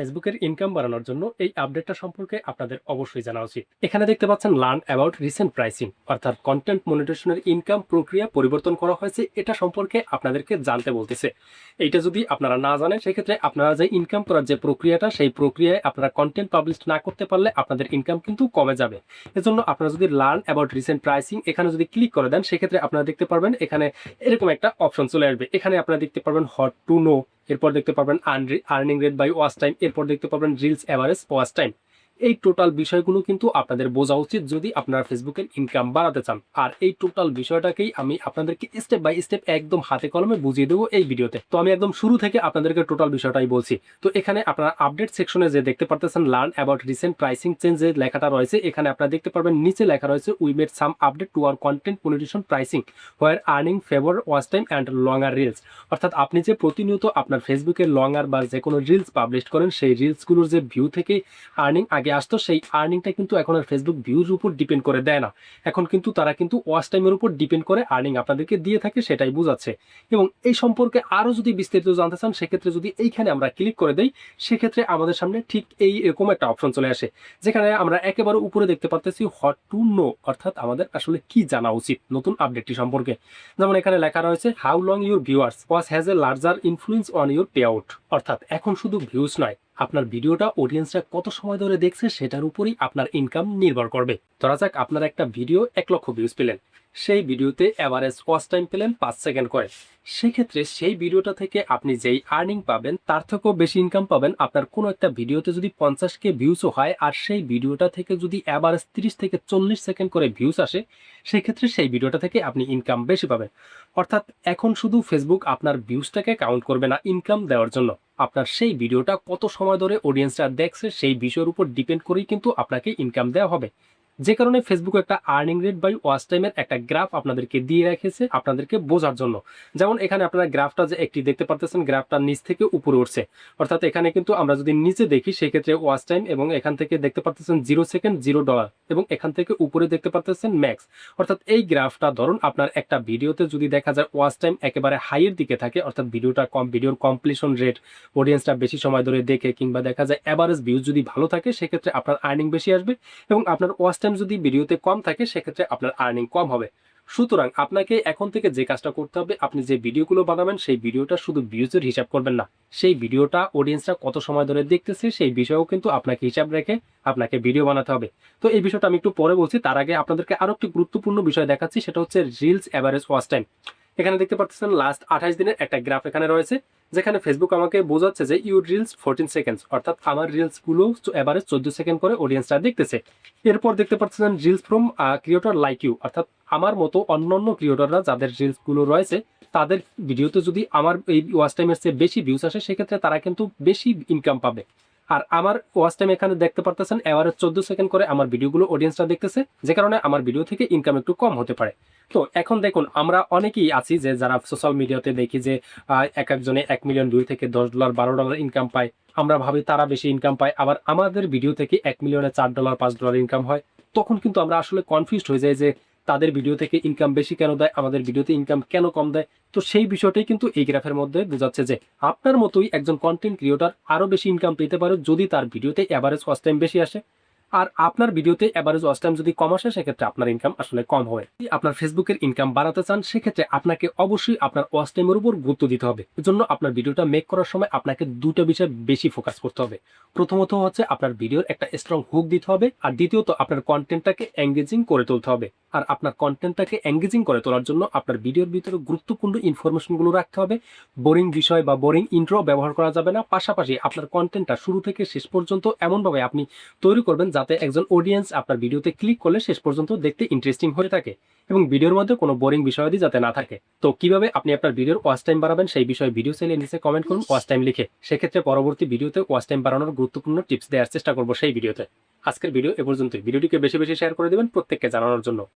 ফেসবুকের ইনকাম বাড়ানোর জন্য এই আপডেটটা সম্পর্কে আপনাদের অবশ্যই জানা উচিত। এখানে দেখতে পাচ্ছেন লার্ন অ্যাবাউট রিসেন্ট প্রাইসিং, অর্থাৎ কন্টেন্ট মনিটাইজেশনের ইনকাম প্রক্রিয়া পরিবর্তন করা হয়েছে, এটা সম্পর্কে আপনাদেরকে জানতে বলতেছে। এইটা যদি আপনারা না জানেন, সেক্ষেত্রে আপনারা যে ইনকাম করার যে প্রক্রিয়াটা, সেই প্রক্রিয়ায় আপনারা কন্টেন্ট পাবলিশ না করতে পারলে আপনাদের ইনকাম কিন্তু কমে যাবে। এজন্য আপনারা যদি লার্ন অ্যাবাউট রিসেন্ট প্রাইসিং এখানে যদি ক্লিক করে দেন, সেক্ষেত্রে আপনারা দেখতে পারবেন এখানে এরকম একটা অপশন চলে আসবে। এখানে আপনারা দেখতে পারবেন হট টু নো, এরপর দেখতে পাবেন earning rate by watch time, এরপর দেখতে পাবেন রিলস এভারেজ ওয়াচ টাইম। এই টোটাল বিষয়গুলো কিন্তু আপনাদের বোঝা উচিত যদি আপনারা ফেসবুকের ইনকাম বাড়াতে চান। আর এই টোটাল বিষয়টাকেই আমি আপনাদেরকে স্টেপ বাই স্টেপ একদম হাতে কলমে বুঝিয়ে দেবো এই ভিডিওতে। তো আমি একদম শুরু থেকে আপনাদেরকে টোটাল বিষয়টাই বলছি। তো এখানে আপনারা আপডেট সেকশনে যে দেখতে পারতেছেন learn about recent pricing change যে লেখাটা রয়েছে, এখানে আপনারা দেখতে পারবেন নিচে লেখা রয়েছে we made some update to our content monetization pricing where earning favor watch time and longer reels. অর্থাৎ আপনি যে প্রতিনিয়ত আপনার ফেসবুকে লঙ্গার বা যে কোনো রিলস পাবলিশ করেন, সেই রিলসগুলোর যে ভিউ থেকে আর্নিং আগে আসতো, সেই আর্নিংটা কিন্তু এখন আর ফেসবুক ভিউর উপর ডিপেন্ড করে দেয় না। এখন কিন্তু তারা কিন্তু ওয়াচ টাইমের উপর ডিপেন্ড করে আর্নিং আপনাদেরকে দিয়ে থাকে, সেটাই বোঝাচ্ছে। এবং এই সম্পর্কে আরও যদি বিস্তারিত জানতে চান, সেক্ষেত্রে যদি এইখানে আমরা ক্লিক করে দেই, সেক্ষেত্রে আমাদের সামনে ঠিক এই এরকম একটা অপশন চলে আসে, যেখানে আমরা একেবারে উপরে দেখতে পারতেছি হোয়াট টু নো, অর্থাৎ আমাদের আসলে কি জানা উচিত নতুন আপডেটটি সম্পর্কে। যেমন এখানে লেখা রয়েছে how long your viewers watch has a larger influence on your pay out. অর্থাৎ এখন শুধু ভিউজ নয়, আপনার ভিডিওটা অডিয়েন্সরা কত সময় ধরে দেখছে সেটার উপরই আপনার ইনকাম নির্ভর করবে। ধরা যাক আপনার একটা ভিডিও 1 লক্ষ ভিউজ পেলেন, সেই ভিডিওতে অ্যাভারেজ ওয়াচ টাইম পেলেন 5 সেকেন্ড করে। সেক্ষেত্রে সেই ভিডিওটা থেকে আপনি যেই আর্নিং পাবেন, তার থেকেও বেশি ইনকাম পাবেন আপনার কোনো একটা ভিডিওতে যদি 50K ভিউজও হয়, আর সেই ভিডিওটা থেকে যদি অ্যাভারেজ 30 থেকে 40 সেকেন্ড করে ভিউজ আসে, সেক্ষেত্রে সেই ভিডিওটা থেকে আপনি ইনকাম বেশি পাবেন। অর্থাৎ এখন শুধু ফেসবুক আপনার ভিউজটাকে কাউন্ট করবে না ইনকাম দেওয়ার জন্য, আপনার সেই ভিডিওটা কত সময় ধরে অডিয়েন্সরা দেখছে সেই বিষয়ের উপর ডিপেন্ড করেই কিন্তু আপনাকে ইনকাম দেওয়া হবে। যে কারণে ফেসবুক একটা আর্নিং রেট বাই ওয়াচ টাইমের একটা গ্রাফ আপনাদেরকে দিয়ে রেখেছে আপনাদেরকে বোঝার জন্য। যেমন এখানে আপনারা গ্রাফটা যে একটি দেখতে পারতেছেন, গ্রাফটা নিচ থেকে উপরে উঠছে। অর্থাৎ এখানে কিন্তু আমরা যদি নিচে দেখি, সেক্ষেত্রে ওয়াচ টাইম এবং এখান থেকে দেখতে পারতেছেন 0 সেকেন্ড $0, এবং এখান থেকে উপরে দেখতে পারতেছেন ম্যাক্স। অর্থাৎ এই গ্রাফটা ধরুন আপনার একটা ভিডিওতে যদি দেখা যায় ওয়াচ টাইম একেবারে হাইয়ের দিকে থাকে, অর্থাৎ ভিডিওর কমপ্লিশন রেট, অডিয়েন্সটা বেশি সময় ধরে দেখে, কিংবা দেখা যায় অ্যাভারেজ ভিউজ যদি ভালো থাকে, সেক্ষেত্রে আপনার আর্নিং বেশি আসবে। এবং আপনার ওয়াচ টাইম যদি ভিডিওতে কম থাকে, সেক্ষেত্রে আপনার আর্নিং কম হবে। সুতরাং আপনাকে এখন থেকে যে কাজটা করতে হবে, আপনি যে ভিডিওগুলো বানাবেন সেই ভিডিওটা শুধু ভিউজের হিসাব করবেন না, সেই ভিডিওটা অডিয়েন্সরা কত সময় ধরে দেখতেছে সেই বিষয়েও কিন্তু আপনাকে হিসাব রেখে আপনাকে ভিডিও বানাতে হবে। তো এই বিষয়টা আমি একটু পরে বলছি, তার আগে আপনাদেরকে আরো একটি গুরুত্বপূর্ণ বিষয় দেখাচ্ছি, সেটা হচ্ছে রিলস এভারেজ ওয়াচ টাইম। এখানে দেখতে পাচ্ছেন লাস্ট 28 দিনের একটা গ্রাফ এখানে রয়েছে, যেখানে ফেসবুক আমাকে বোঝাচ্ছে যে ইউর রিলস 14 সেকেন্ডস, অর্থাৎ আমার রিলসগুলো এভারেজ 14 সেকেন্ড করে অডিয়েন্সরা দেখতেছে। এরপর দেখতে পাচ্ছেন reels from creator like you, অর্থাৎ আমার মতো অন্যান্য ক্রিয়েটররা যাদের রিলসগুলো রয়েছে, তাদের ভিডিওতে যদি আমার এই ওয়াচ টাইমের চেয়ে বেশি ভিউজ আসে, সেক্ষেত্রে তারা কিন্তু বেশি ইনকাম পাবে। আর আমার ওয়াচ টাইম এখানে দেখতে পারতেছেন এভারেজ 14 সেকেন্ড করে আমার ভিডিওগুলো অডিয়েন্সরা দেখতেছে, যে কারণে আমার ভিডিও থেকে ইনকাম একটু কম হতে পারে। তো এখন দেখুন, আমরা অনেকেই আছি যে যারা সোশ্যাল মিডিয়াতে দেখি যে এক একজনে 1 মিলিয়ন ভিউ থেকে $10 $12 ইনকাম পায়। আমরা ভাবি তারা বেশি ইনকাম পায়, আবার আমাদের ভিডিও থেকে 1 মিলিয়নে $4 $5 ইনকাম হয়। তখন কিন্তু আমরা আসলে কনফিউজড হয়ে যাই যে তাদের ভিডিও থেকে ইনকাম বেশি কেন দেয়, আমাদের ভিডিওতে ইনকাম কেন কম দেয়। তো সেই বিষয়টাই কিন্তু এই গ্রাফের মধ্যে বোঝাচ্ছে যে আপনার মতোই একজন কন্টেন্ট ক্রিয়েটর আরও বেশি ইনকাম পেতে পারে যদি তার ভিডিওতে অ্যাভারেজ ওয়াচ টাইম বেশি আসে, আর আপনার ভিডিওতে এভারেজ ওয়াচ টাইম যদি কম আসে, সেক্ষেত্রে আপনার ইনকাম আসলে কম হবে। যদি আপনার ফেসবুকের ইনকাম বাড়াতে চান, সেক্ষেত্রে আপনাকে অবশ্যই আপনার ওয়াচ টাইমের উপর গুরুত্ব দিতে হবে। এজন্য আপনার ভিডিওটা মেক করার সময় আপনাকে দুটো বিষয় বেশি ফোকাস করতে হবে। প্রথমত হচ্ছে আপনার ভিডিওর একটা স্ট্রং হুক দিতে হবে, আর দ্বিতীয়ত আপনার কন্টেন্টটাকে এঙ্গেজিং করে তুলতে হবে। আর আপনার কন্টেন্টটাকে এঙ্গেজিং করে তোলার জন্য আপনার ভিডিওর ভিতরে গুরুত্বপূর্ণ ইনফরমেশনগুলো রাখতে হবে। বোরিং বিষয় বা বোরিং ইন্ট্রো ব্যবহার করা যাবে না। পাশাপাশি আপনার কন্টেন্টটা শুরু থেকে শেষ পর্যন্ত এমনভাবে আপনি তৈরি করবেন যাতে একজন অডিয়েন্স আপনার ভিডিওতে ক্লিক করলে শেষ পর্যন্ত দেখতে ইন্টারেস্টিং হয়ে থাকে, এবং ভিডিওর মধ্যে কোনো বোরিং বিষয়াদি যাতে না থাকে। তো কিভাবে আপনি আপনার ভিডিওর ওয়াচ টাইম বাড়াবেন, সেই বিষয়ে ভিডিও চাইলে নিচে কমেন্ট করুন ওয়াচ টাইম লিখে। সেক্ষেত্রে পরবর্তী ভিডিওতে ওয়াচ টাইম বাড়ানোর গুরুত্বপূর্ণ টিপস দেওয়ার চেষ্টা করবো সেই ভিডিওতে। আজকের ভিডিও এ পর্যন্তই। ভিডিওটিকে বেশি বেশি শেয়ার করে দেবেন প্রত্যেককে জানানোর জন্য।